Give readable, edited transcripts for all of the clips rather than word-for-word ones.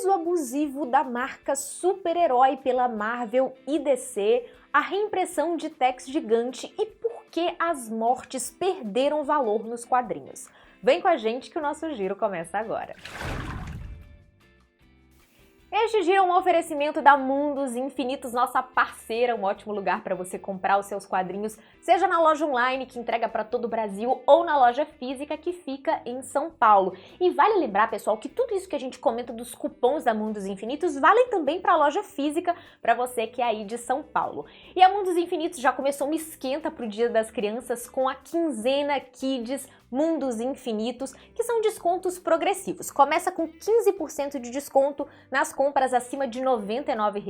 uso abusivo da marca super-herói pela Marvel e DC, a reimpressão de Tex Gigante e por que as mortes perderam valor nos quadrinhos. Vem com a gente que o nosso giro começa agora. Este giro é um oferecimento da Mundos Infinitos, nossa parceira, um ótimo lugar para você comprar os seus quadrinhos, seja na loja online que entrega para todo o Brasil ou na loja física que fica em São Paulo. E vale lembrar, pessoal, que tudo isso que a gente comenta dos cupons da Mundos Infinitos valem também para a loja física para você que é aí de São Paulo. E a Mundos Infinitos já começou uma esquenta para o Dia das Crianças com a quinzena Kids Mundos Infinitos, que são descontos progressivos. Começa com 15% de desconto nas compras acima de R$ 99,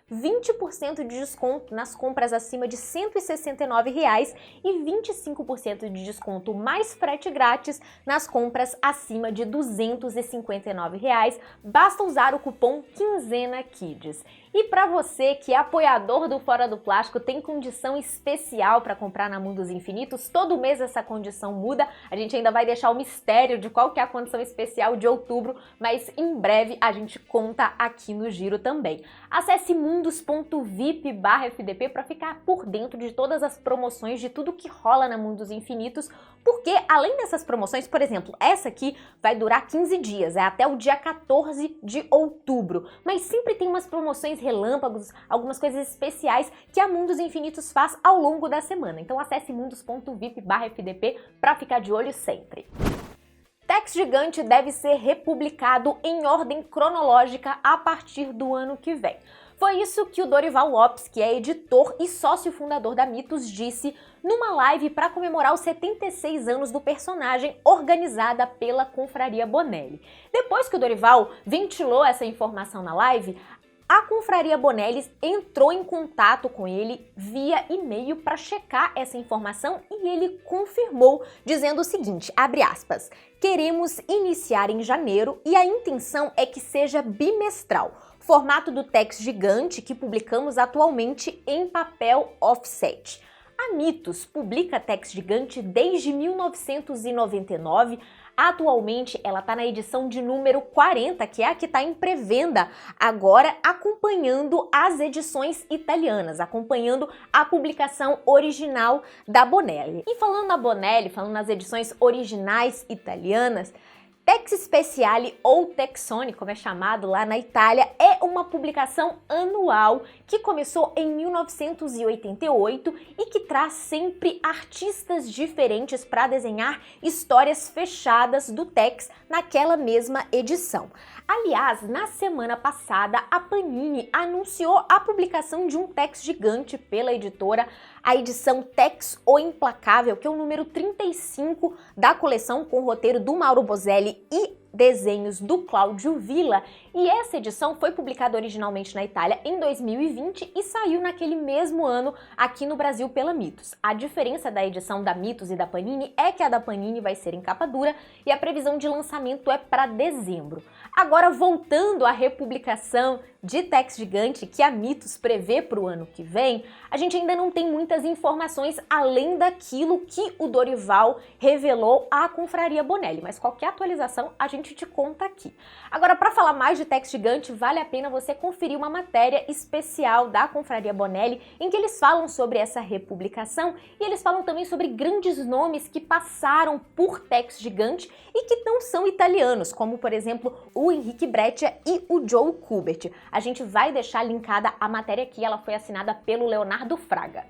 20% de desconto nas compras acima de R$ 169 e 25% de desconto mais frete grátis nas compras acima de R$ 259. Basta usar o cupom Quinzena Kids. E para você que é apoiador do Fora do Plástico, tem condição especial para comprar na Mundos Infinitos. Todo mês essa condição muda. A gente ainda vai deixar o mistério de qual que é a condição especial de outubro, mas em breve a gente conta aqui no Giro também. Acesse mundos.vip/FDP para ficar por dentro de todas as promoções, de tudo que rola na Mundos Infinitos, porque além dessas promoções, por exemplo, essa aqui vai durar 15 dias, é até o dia 14 de outubro, mas sempre tem umas promoções relâmpagos, algumas coisas especiais que a Mundos Infinitos faz ao longo da semana. Então acesse mundos.vip/FDP para ficar de olho sempre. Tex Gigante deve ser republicado em ordem cronológica a partir do ano que vem. Foi isso que o Dorival Lopes, que é editor e sócio fundador da Mitos, disse numa live para comemorar os 76 anos do personagem, organizada pela Confraria Bonelli. Depois que o Dorival ventilou essa informação na live, a Confraria Bonelli entrou em contato com ele via e-mail para checar essa informação e ele confirmou, dizendo o seguinte, abre aspas, queremos iniciar em janeiro e a intenção é que seja bimestral, formato do Tex Gigante que publicamos atualmente em papel offset. A Mitos publica Tex Gigante desde 1999, atualmente ela está na edição de número 40, que é a que está em pré-venda agora, acompanhando as edições italianas, acompanhando a publicação original da Bonelli. E falando na Bonelli, falando nas edições originais italianas, Tex Speciale ou Texone, como é chamado lá na Itália, é uma publicação anual que começou em 1988 e que traz sempre artistas diferentes para desenhar histórias fechadas do Tex naquela mesma edição. Aliás, na semana passada, a Panini anunciou a publicação de um Tex Gigante pela editora, a edição Tex o Implacável, que é o número 35 da coleção, com o roteiro do Mauro Bozelli e desenhos do Cláudio Villa, e essa edição foi publicada originalmente na Itália em 2020 e saiu naquele mesmo ano aqui no Brasil pela Mitos. A diferença da edição da Mitos e da Panini é que a da Panini vai ser em capa dura e a previsão de lançamento é para dezembro. Agora, voltando à republicação de Tex Gigante que a Mitos prevê para o ano que vem, a gente ainda não tem muitas informações além daquilo que o Dorival revelou à Confraria Bonelli, mas qualquer atualização a gente te conta aqui. Agora, para falar mais de Tex Gigante, vale a pena você conferir uma matéria especial da Confraria Bonelli em que eles falam sobre essa republicação e eles falam também sobre grandes nomes que passaram por Tex Gigante e que não são italianos, como por exemplo o Henrique Breccia e o Joe Kubert. A gente vai deixar linkada a matéria aqui, ela foi assinada pelo Leonardo Fraga.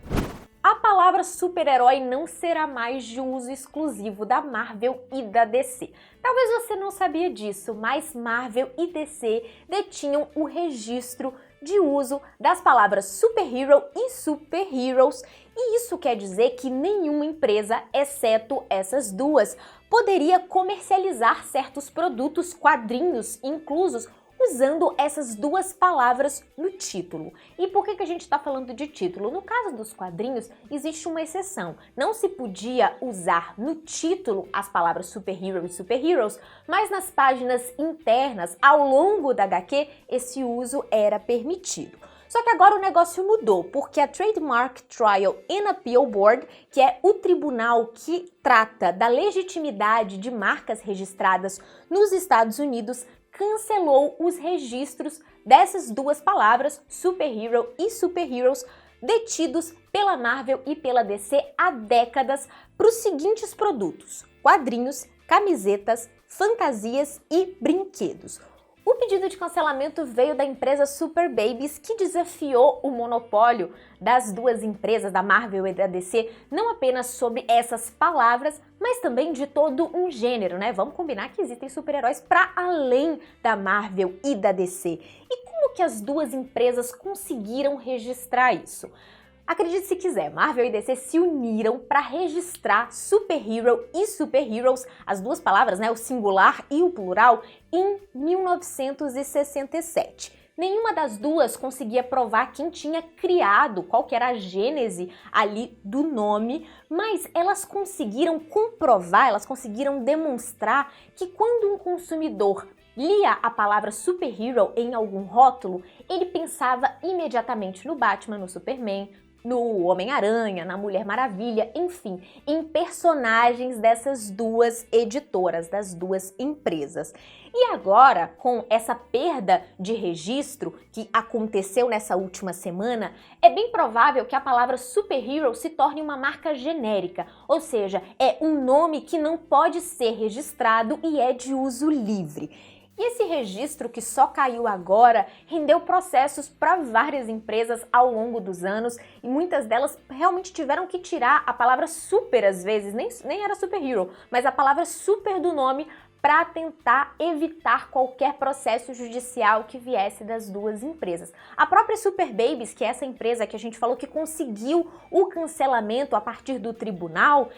A palavra super-herói não será mais de uso exclusivo da Marvel e da DC. Talvez você não sabia disso, mas Marvel e DC detinham o registro de uso das palavras superhero e superheroes, e isso quer dizer que nenhuma empresa, exceto essas duas, poderia comercializar certos produtos, quadrinhos inclusos, usando essas duas palavras no título. E por que a gente está falando de título? No caso dos quadrinhos, existe uma exceção. Não se podia usar no título as palavras superhero e superheroes, mas nas páginas internas, ao longo da HQ, esse uso era permitido. Só que agora o negócio mudou, porque a Trademark Trial and Appeal Board, que é o tribunal que trata da legitimidade de marcas registradas nos Estados Unidos, cancelou os registros dessas duas palavras, superhero e superheroes, detidos pela Marvel e pela DC há décadas para os seguintes produtos: quadrinhos, camisetas, fantasias e brinquedos. O pedido de cancelamento veio da empresa Super Babies, que desafiou o monopólio das duas empresas, da Marvel e da DC, não apenas sobre essas palavras, mas também de todo um gênero, né? Vamos combinar que existem super-heróis para além da Marvel e da DC. E como que as duas empresas conseguiram registrar isso? Acredite se quiser, Marvel e DC se uniram para registrar superhero e superheroes, as duas palavras, né, o singular e o plural, em 1967. Nenhuma das duas conseguia provar quem tinha criado, qual que era a gênese ali do nome, mas elas conseguiram comprovar, elas conseguiram demonstrar que quando um consumidor lia a palavra superhero em algum rótulo, ele pensava imediatamente no Batman, no Superman, no Homem-Aranha, na Mulher Maravilha, enfim, em personagens dessas duas editoras, das duas empresas. E agora, com essa perda de registro que aconteceu nessa última semana, é bem provável que a palavra superhero se torne uma marca genérica, ou seja, é um nome que não pode ser registrado e é de uso livre. E esse registro, que só caiu agora, rendeu processos para várias empresas ao longo dos anos e muitas delas realmente tiveram que tirar a palavra super às vezes, nem era superhero, mas a palavra super do nome para tentar evitar qualquer processo judicial que viesse das duas empresas. A própria Super Babies, que é essa empresa que a gente falou que conseguiu o cancelamento a partir do tribunal,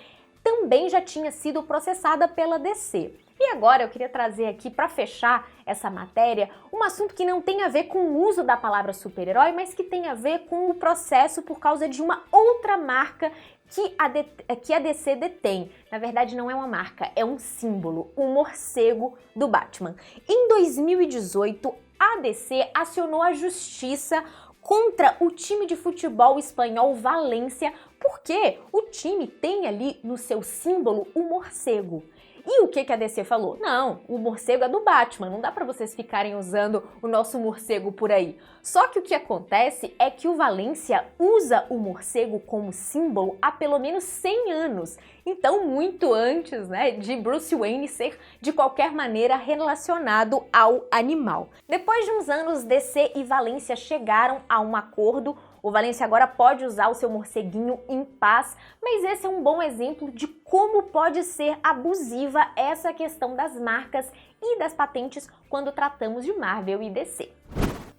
também já tinha sido processada pela DC. E agora eu queria trazer aqui, para fechar essa matéria, um assunto que não tem a ver com o uso da palavra super-herói, mas que tem a ver com o processo por causa de uma outra marca que a DC detém. Na verdade, não é uma marca, é um símbolo, o morcego do Batman. Em 2018, a DC acionou a justiça contra o time de futebol espanhol Valência, porque o time tem ali no seu símbolo o morcego. E o que a DC falou? Não, o morcego é do Batman, não dá pra vocês ficarem usando o nosso morcego por aí. Só que o que acontece é que o Valência usa o morcego como símbolo há pelo menos 100 anos. Então, muito antes, né, de Bruce Wayne ser de qualquer maneira relacionado ao animal. Depois de uns anos, DC e Valência chegaram a um acordo. O Valência agora pode usar o seu morceguinho em paz, mas esse é um bom exemplo de como pode ser abusiva essa questão das marcas e das patentes quando tratamos de Marvel e DC.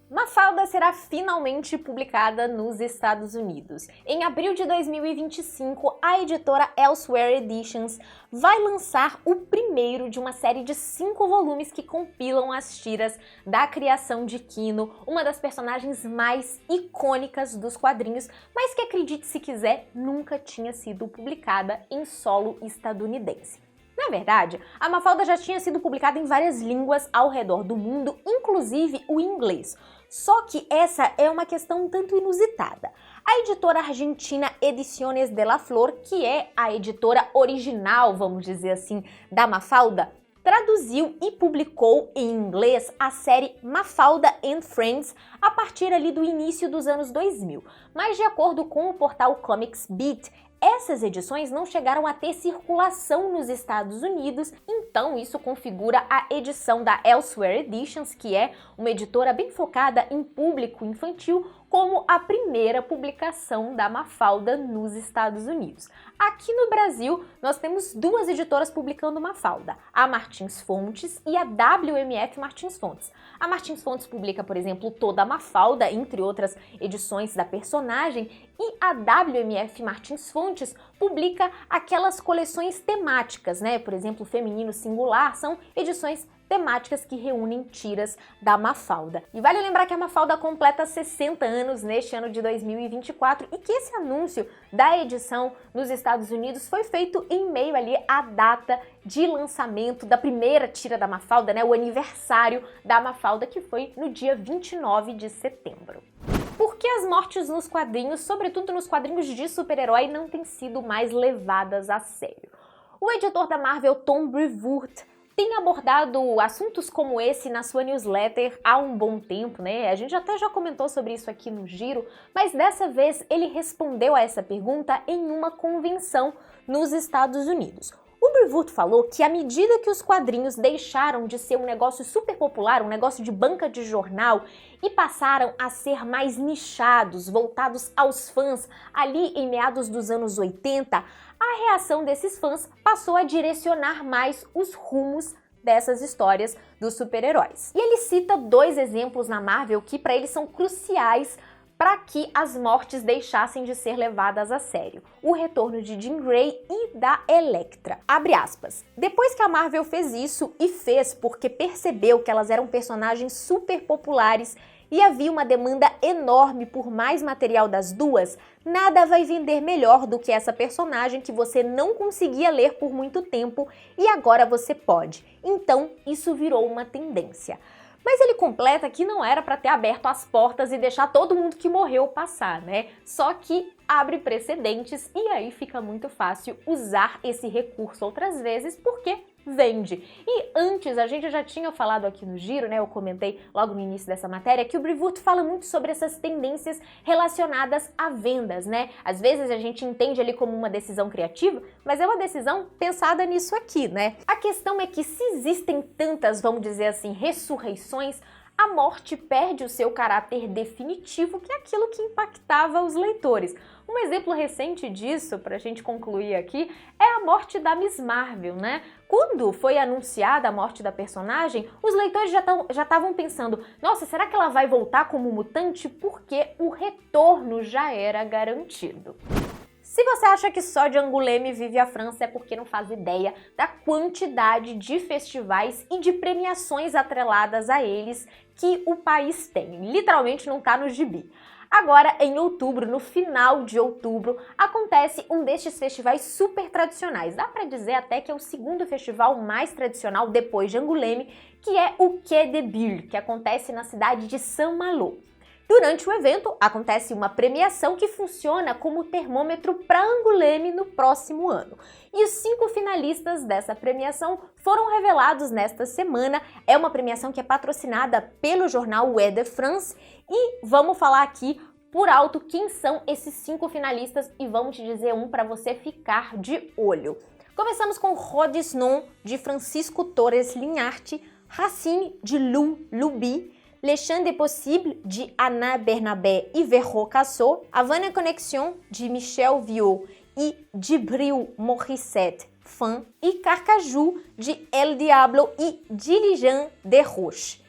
Mafalda será finalmente publicada nos Estados Unidos. Em abril de 2025, a editora Elsewhere Editions vai lançar o primeiro de uma série de 5 volumes que compilam as tiras da criação de Kino, uma das personagens mais icônicas dos quadrinhos, mas que, acredite se quiser, nunca tinha sido publicada em solo estadunidense. Na verdade, a Mafalda já tinha sido publicada em várias línguas ao redor do mundo, inclusive o inglês. Só que essa é uma questão um tanto inusitada. A editora argentina Ediciones de la Flor, que é a editora original, vamos dizer assim, da Mafalda, traduziu e publicou em inglês a série Mafalda and Friends a partir ali do início dos anos 2000. Mas de acordo com o portal Comics Beat, essas edições não chegaram a ter circulação nos Estados Unidos, então isso configura a edição da Elsewhere Editions, que é uma editora bem focada em público infantil, como a primeira publicação da Mafalda nos Estados Unidos. Aqui no Brasil, nós temos 2 editoras publicando Mafalda, a Martins Fontes e a WMF Martins Fontes. A Martins Fontes publica, por exemplo, toda a Mafalda, entre outras edições da personagem, e a WMF Martins Fontes publica aquelas coleções temáticas, né? Por exemplo, Feminino Singular, são edições temáticas que reúnem tiras da Mafalda. E vale lembrar que a Mafalda completa 60 anos neste ano de 2024 e que esse anúncio da edição nos Estados Unidos foi feito em meio ali à data de lançamento da primeira tira da Mafalda, né, o aniversário da Mafalda, que foi no dia 29 de setembro. Por que as mortes nos quadrinhos, sobretudo nos quadrinhos de super-herói, não têm sido mais levadas a sério? O editor da Marvel, Tom Brevoort, tem abordado assuntos como esse na sua newsletter há um bom tempo, né? A gente até já comentou sobre isso aqui no Giro, mas dessa vez ele respondeu a essa pergunta em uma convenção nos Estados Unidos. O Brevoort falou que à medida que os quadrinhos deixaram de ser um negócio super popular, um negócio de banca de jornal, e passaram a ser mais nichados, voltados aos fãs, ali em meados dos anos 80, a reação desses fãs passou a direcionar mais os rumos dessas histórias dos super-heróis. E ele cita 2 exemplos na Marvel que para ele são cruciais para que as mortes deixassem de ser levadas a sério. O retorno de Jean Grey e da Elektra. Abre aspas. Depois que a Marvel fez isso, e fez porque percebeu que elas eram personagens super populares e havia uma demanda enorme por mais material das duas, nada vai vender melhor do que essa personagem que você não conseguia ler por muito tempo e agora você pode. Então, isso virou uma tendência. Mas ele completa que não era para ter aberto as portas e deixar todo mundo que morreu passar, né? Só que abre precedentes e aí fica muito fácil usar esse recurso outras vezes porque vende. E antes, a gente já tinha falado aqui no Giro, né? Eu comentei logo no início dessa matéria que o Brevoort fala muito sobre essas tendências relacionadas a vendas, né? Às vezes a gente entende ali como uma decisão criativa, mas é uma decisão pensada nisso aqui, né? A questão é que se existem tantas, vamos dizer assim, ressurreições, a morte perde o seu caráter definitivo, que é aquilo que impactava os leitores. Um exemplo recente disso, para a gente concluir aqui, é a morte da Miss Marvel, né? Quando foi anunciada a morte da personagem, os leitores já estavam pensando, nossa, será que ela vai voltar como mutante? Porque o retorno já era garantido. Se você acha que só de Angoulême vive a França, é porque não faz ideia da quantidade de festivais e de premiações atreladas a eles que o país tem. Literalmente não tá no gibi. Agora, em outubro, no final de outubro, acontece um destes festivais super tradicionais. Dá pra dizer até que é o segundo festival mais tradicional depois de Angoulême, que é o Quai de Bulle, que acontece na cidade de Saint-Malo. Durante o evento, acontece uma premiação que funciona como termômetro para Angoulême no próximo ano. E os 5 finalistas dessa premiação foram revelados nesta semana. É uma premiação que é patrocinada pelo jornal Ouest de France e vamos falar aqui por alto quem são esses 5 finalistas e vamos te dizer um para você ficar de olho. Começamos com Rodisnon, de Francisco Torres Linharte, Racine, de Lou Luby, Les Champs des Possibles, de Anna Bernabé e Verro Cassot, Havana Connexion, de Michel Viau e Djibril Morissette Fan, e Carcajou, de El Diablo e Diligent de Roche.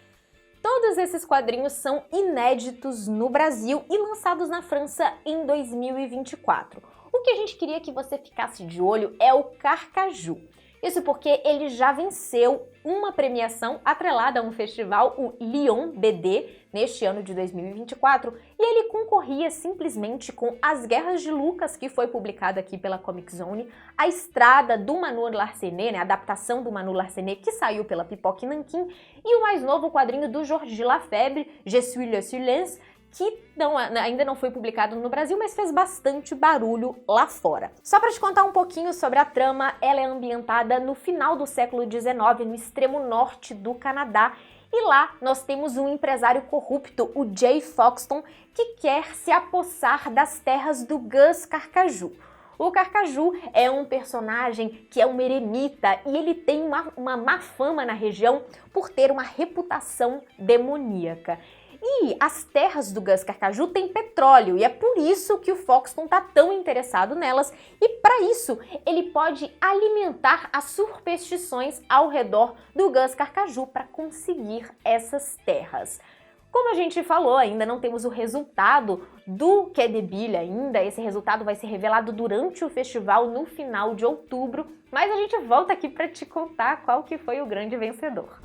Todos esses quadrinhos são inéditos no Brasil e lançados na França em 2024. O que a gente queria que você ficasse de olho é o Carcajou. Isso porque ele já venceu uma premiação atrelada a um festival, o Lyon BD, neste ano de 2024, e ele concorria simplesmente com As Guerras de Lucas, que foi publicado aqui pela Comic Zone, A Estrada do Manu Larsenet, né, a adaptação do Manu Larsenet, que saiu pela Pipoque Nanquim, e o mais novo quadrinho do Georges Lafebvre, Je suis le silence, que ainda não foi publicado no Brasil, mas fez bastante barulho lá fora. Só para te contar um pouquinho sobre a trama, ela é ambientada no final do século XIX, no extremo norte do Canadá, e lá nós temos um empresário corrupto, o Jay Foxton, que quer se apossar das terras do Gus Carcajou. O Carcajou é um personagem que é um eremita e ele tem uma má fama na região por ter uma reputação demoníaca. E as terras do Gus Carcajou têm petróleo e é por isso que o Foxton está tão interessado nelas e para isso ele pode alimentar as superstições ao redor do Gus Carcajou para conseguir essas terras. Como a gente falou, ainda não temos o resultado do Quai de Bulle ainda, esse resultado vai ser revelado durante o festival no final de outubro, mas a gente volta aqui para te contar qual que foi o grande vencedor.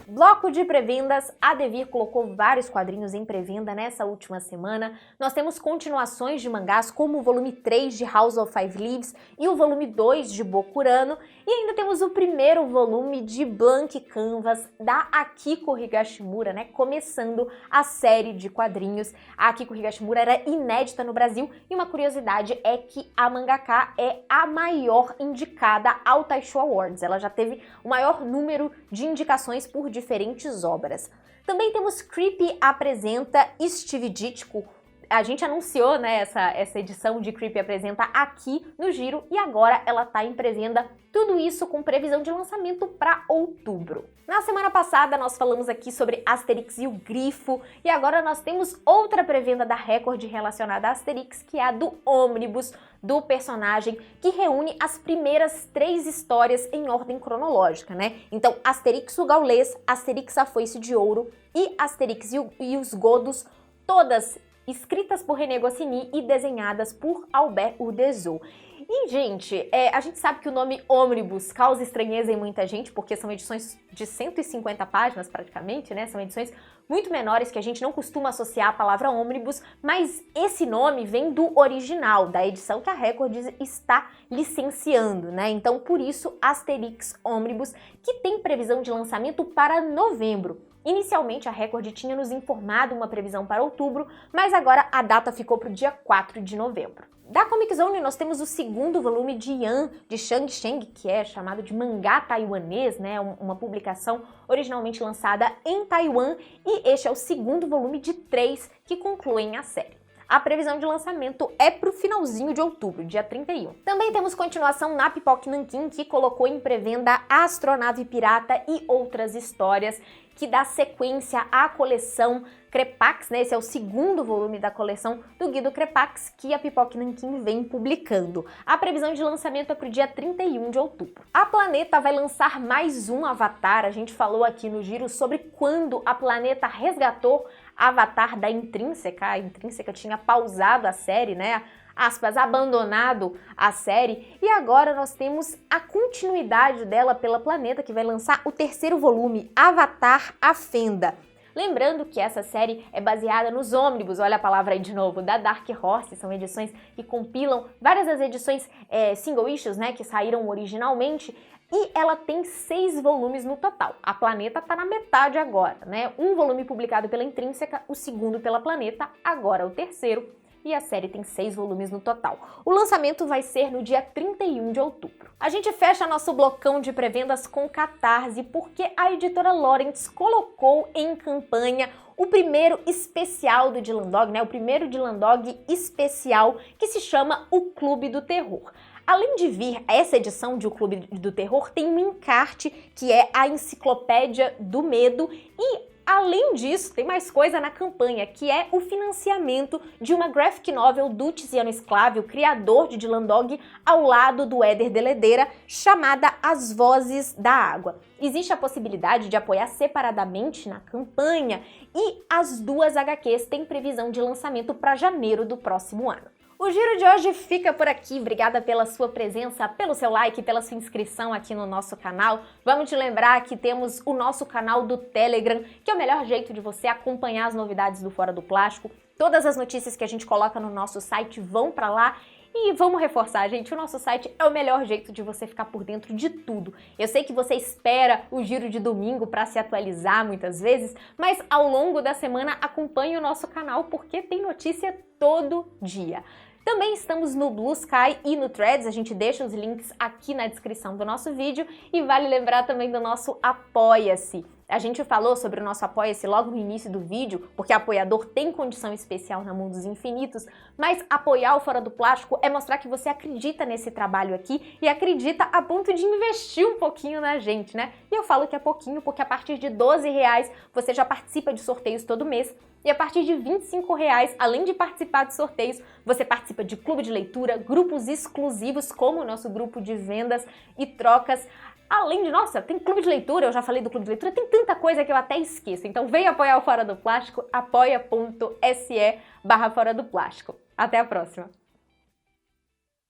Bloco de pré-vendas, a Devir colocou vários quadrinhos em pré-venda nessa última semana. Nós temos continuações de mangás como o volume 3 de House of Five Leaves e o volume 2 de Bokurano. E ainda temos o primeiro volume de Blank Canvas da Akiko Higashimura, né? Começando a série de quadrinhos. A Akiko Higashimura era inédita no Brasil e uma curiosidade é que a mangaka é a maior indicada ao Taisho Awards. Ela já teve o maior número de indicações por diferentes obras. Também temos Creepy apresenta Steve Ditko. A gente anunciou, né, essa edição de Creepy Apresenta aqui no Giro e agora ela tá em pré-venda, tudo isso com previsão de lançamento para outubro. Na semana passada nós falamos aqui sobre Asterix e o Grifo e agora nós temos outra pré-venda da Record relacionada a Asterix, que é a do ônibus do personagem, que reúne as primeiras 3 histórias em ordem cronológica, né? Então, Asterix o Gaulês, Asterix a Foice de Ouro e Asterix e os Godos, todas escritas por René Goscinny e desenhadas por Albert Uderzo. E, gente, a gente sabe que o nome ônibus causa estranheza em muita gente, porque são edições de 150 páginas praticamente, né? São edições muito menores que a gente não costuma associar a palavra ônibus, mas esse nome vem do original, da edição que a Record está licenciando, né? Então, por isso, Asterix Ônibus, que tem previsão de lançamento para novembro. Inicialmente, a Record tinha nos informado uma previsão para outubro, mas agora a data ficou para o dia 4 de novembro. Da Comic Zone, nós temos o segundo volume de Yan, de Shang Sheng, que é chamado de mangá taiwanês, né? Uma publicação originalmente lançada em Taiwan, e este é o segundo volume de 3 que concluem a série. A previsão de lançamento é para o finalzinho de outubro, dia 31. Também temos continuação na Pipoque Nanquim, que colocou em pré-venda a Astronave Pirata e outras histórias, que dá sequência à coleção Crepax, né? Esse é o segundo volume da coleção do Guido Crepax, que a Pipoque Nanquim vem publicando. A previsão de lançamento é para o dia 31 de outubro. A Planeta vai lançar mais um Avatar. A gente falou aqui no Giro sobre quando a Planeta resgatou Avatar da Intrínseca. A Intrínseca tinha pausado a série, né? Aspas, abandonado a série, e agora nós temos a continuidade dela pela Planeta, que vai lançar o terceiro volume, Avatar A Fenda. Lembrando que essa série é baseada nos ônibus, olha a palavra aí de novo, da Dark Horse, são edições que compilam várias das edições single issues, né, que saíram originalmente, e ela tem 6 volumes no total. A Planeta tá na metade agora, né? Um volume publicado pela Intrínseca, o segundo pela Planeta, agora o terceiro, e a série tem 6 volumes no total. O lançamento vai ser no dia 31 de outubro. A gente fecha nosso blocão de pré-vendas com Catarse, porque a editora Lawrence colocou em campanha o primeiro especial do Dylan Dog, né? O primeiro Dylan Dog especial, que se chama O Clube do Terror. Além de vir essa edição de O Clube do Terror, tem um encarte que é a Enciclopédia do Medo e, além disso, tem mais coisa na campanha, que é o financiamento de uma graphic novel do Tiziano Sclavio, criador de Dylan Dog, ao lado do Éder Deledeira, chamada As Vozes da Água. Existe a possibilidade de apoiar separadamente na campanha e as 2 HQs têm previsão de lançamento para janeiro do próximo ano. O Giro de hoje fica por aqui. Obrigada pela sua presença, pelo seu like, pela sua inscrição aqui no nosso canal. Vamos te lembrar que temos o nosso canal do Telegram, que é o melhor jeito de você acompanhar as novidades do Fora do Plástico. Todas as notícias que a gente coloca no nosso site vão para lá. E vamos reforçar, gente, o nosso site é o melhor jeito de você ficar por dentro de tudo. Eu sei que você espera o Giro de domingo para se atualizar muitas vezes, mas ao longo da semana acompanhe o nosso canal porque tem notícia todo dia. Também estamos no Blue Sky e no Threads, a gente deixa os links aqui na descrição do nosso vídeo e vale lembrar também do nosso Apoia-se. A gente falou sobre o nosso Apoia-se logo no início do vídeo, porque apoiador tem condição especial na Mundos Infinitos, mas apoiar o Fora do Plástico é mostrar que você acredita nesse trabalho aqui e acredita a ponto de investir um pouquinho na gente, né? E eu falo que é pouquinho porque a partir de R$12 você já participa de sorteios todo mês e a partir de R$25, além de participar de sorteios, você participa de clube de leitura, grupos exclusivos como o nosso grupo de vendas e trocas. Além de, nossa, tem clube de leitura, eu já falei do clube de leitura, tem tanta coisa que eu até esqueço. Então vem apoiar o Fora do Plástico, apoia.se/Fora do Plástico. Até a próxima!